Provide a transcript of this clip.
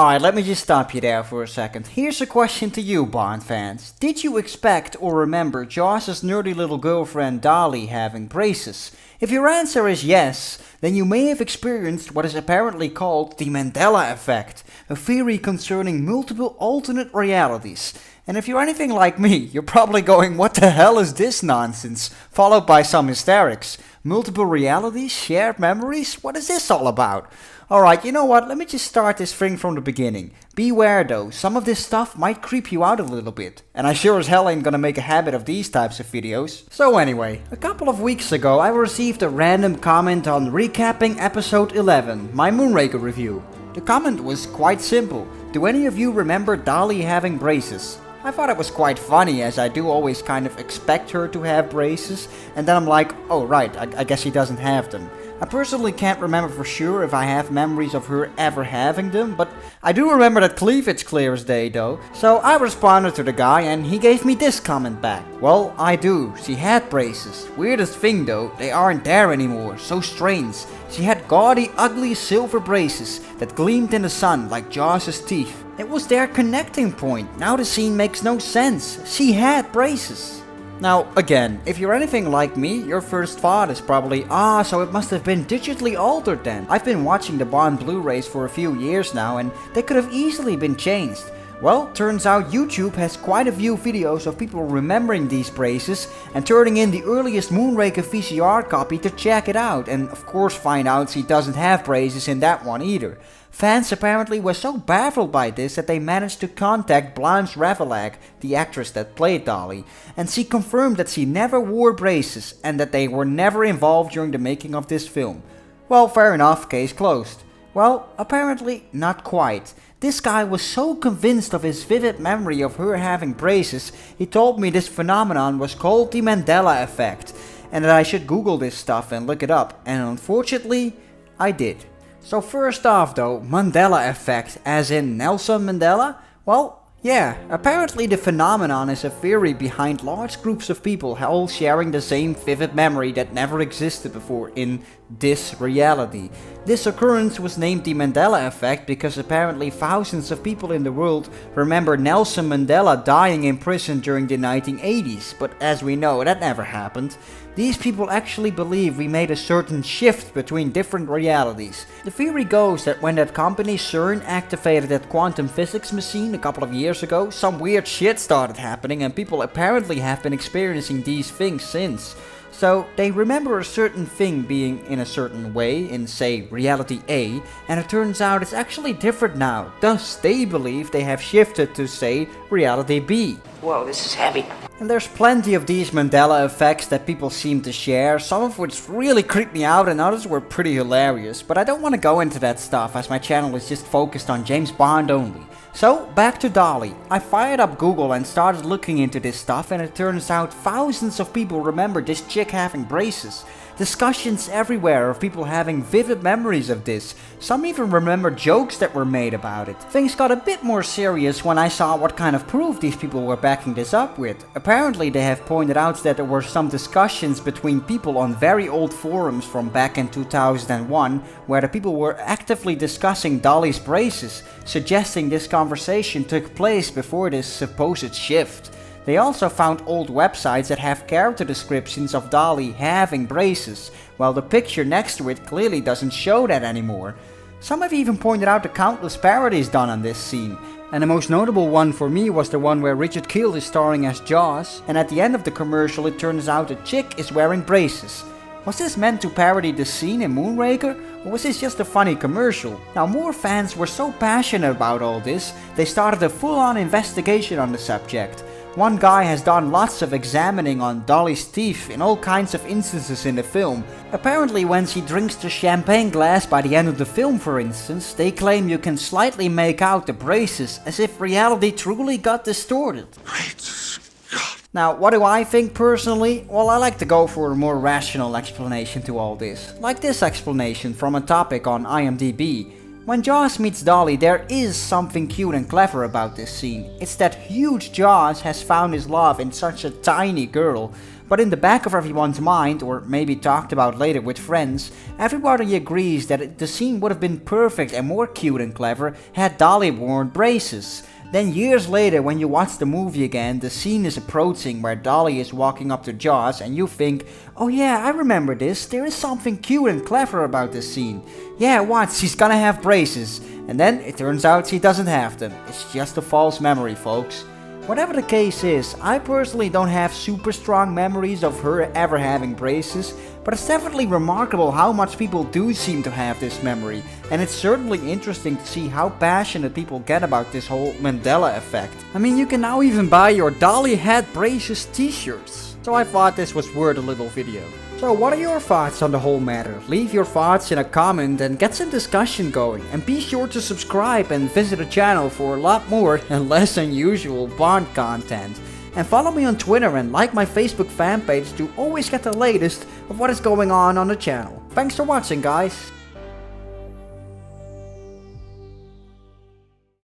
Alright, let me just stop you there for a second. Here's a question to you, Bond fans. Did you expect or remember Joss's nerdy little girlfriend Dolly having braces? If your answer is yes, then you may have experienced what is apparently called the Mandela Effect, a theory concerning multiple alternate realities. And if you're anything like me, you're probably going, what the hell is this nonsense? Followed by some hysterics. Multiple realities? Shared memories? What is this all about? Alright, you know what, let me just start this thing from the beginning. Beware though, some of this stuff might creep you out a little bit. And I sure as hell ain't gonna make a habit of these types of videos. So anyway, a couple of weeks ago I received a random comment on recapping episode 11, my Moonraker review. The comment was quite simple. Do any of you remember Dolly having braces? I thought it was quite funny, as I do always kind of expect her to have braces, and then I'm like, oh right, I guess she doesn't have them. I personally can't remember for sure if I have memories of her ever having them, but I do remember that cleavage clear as day though. So I responded to the guy and he gave me this comment back. Well, I do, she had braces. Weirdest thing though, they aren't there anymore, so strange. She had gaudy, ugly silver braces that gleamed in the sun like Joss's teeth. It was their connecting point. Now the scene makes no sense. She had braces. Now, again, if you're anything like me, your first thought is probably, so it must have been digitally altered then. I've been watching the Bond Blu-rays for a few years now and they could have easily been changed. Well, turns out YouTube has quite a few videos of people remembering these braces and turning in the earliest Moonraker VCR copy to check it out, and of course find out she doesn't have braces in that one either. Fans apparently were so baffled by this that they managed to contact Blanche Ravaillac, the actress that played Dolly, and she confirmed that she never wore braces and that they were never involved during the making of this film. Well, fair enough, case closed. Well, apparently not quite. This guy was so convinced of his vivid memory of her having braces, he told me this phenomenon was called the Mandela Effect, and that I should Google this stuff and look it up, and unfortunately, I did. So first off though, Mandela Effect, as in Nelson Mandela? Well, yeah, apparently the phenomenon is a theory behind large groups of people all sharing the same vivid memory that never existed before in this reality. This occurrence was named the Mandela Effect because apparently thousands of people in the world remember Nelson Mandela dying in prison during the 1980s, but as we know, that never happened. These people actually believe we made a certain shift between different realities. The theory goes that when that company CERN activated that quantum physics machine a couple of years ago, some weird shit started happening and people apparently have been experiencing these things since. So they remember a certain thing being in a certain way in, say, reality A, and it turns out it's actually different now. Thus, they believe they have shifted to, say, reality B. Whoa, this is heavy. And there's plenty of these Mandela effects that people seem to share, some of which really creeped me out and others were pretty hilarious, but I don't want to go into that stuff as my channel is just focused on James Bond only. So, back to Dolly. I fired up Google and started looking into this stuff, and it turns out thousands of people remember this chick having braces. Discussions everywhere of people having vivid memories of this. Some even remember jokes that were made about it. Things got a bit more serious when I saw what kind of proof these people were backing this up with. Apparently they have pointed out that there were some discussions between people on very old forums from back in 2001 where the people were actively discussing Dolly's braces, suggesting this conversation took place before this supposed shift. They also found old websites that have character descriptions of Dolly having braces, while the picture next to it clearly doesn't show that anymore. Some have even pointed out the countless parodies done on this scene, and the most notable one for me was the one where Richard Kiel is starring as Jaws, and at the end of the commercial it turns out a chick is wearing braces. Was this meant to parody the scene in Moonraker, or was this just a funny commercial? Now more fans were so passionate about all this, they started a full-on investigation on the subject. One guy has done lots of examining on Dolly's teeth in all kinds of instances in the film. Apparently when she drinks the champagne glass by the end of the film for instance, they claim you can slightly make out the braces as if reality truly got distorted. Now, what do I think personally? Well, I like to go for a more rational explanation to all this. Like this explanation from a topic on IMDb. When Jaws meets Dolly, there is something cute and clever about this scene. It's that huge Jaws has found his love in such a tiny girl. but in the back of everyone's mind, or maybe talked about later with friends, everybody agrees that the scene would have been perfect and more cute and clever had Dolly worn braces. Then years later, when you watch the movie again, the scene is approaching where Dolly is walking up to Josh and you think, oh yeah, I remember this, there is something cute and clever about this scene. Yeah, watch, she's gonna have braces. And then it turns out she doesn't have them. It's just a false memory, folks. Whatever the case is, I personally don't have super strong memories of her ever having braces, but it's definitely remarkable how much people do seem to have this memory, and it's certainly interesting to see how passionate people get about this whole Mandela effect. I mean, you can now even buy your Dolly had braces t-shirts, so I thought this was worth a little video. So what are your thoughts on the whole matter? Leave your thoughts in a comment and get some discussion going. And be sure to subscribe and visit the channel for a lot more and less unusual Bond content. And follow me on Twitter and like my Facebook fan page to always get the latest of what is going on the channel. Thanks for watching, guys.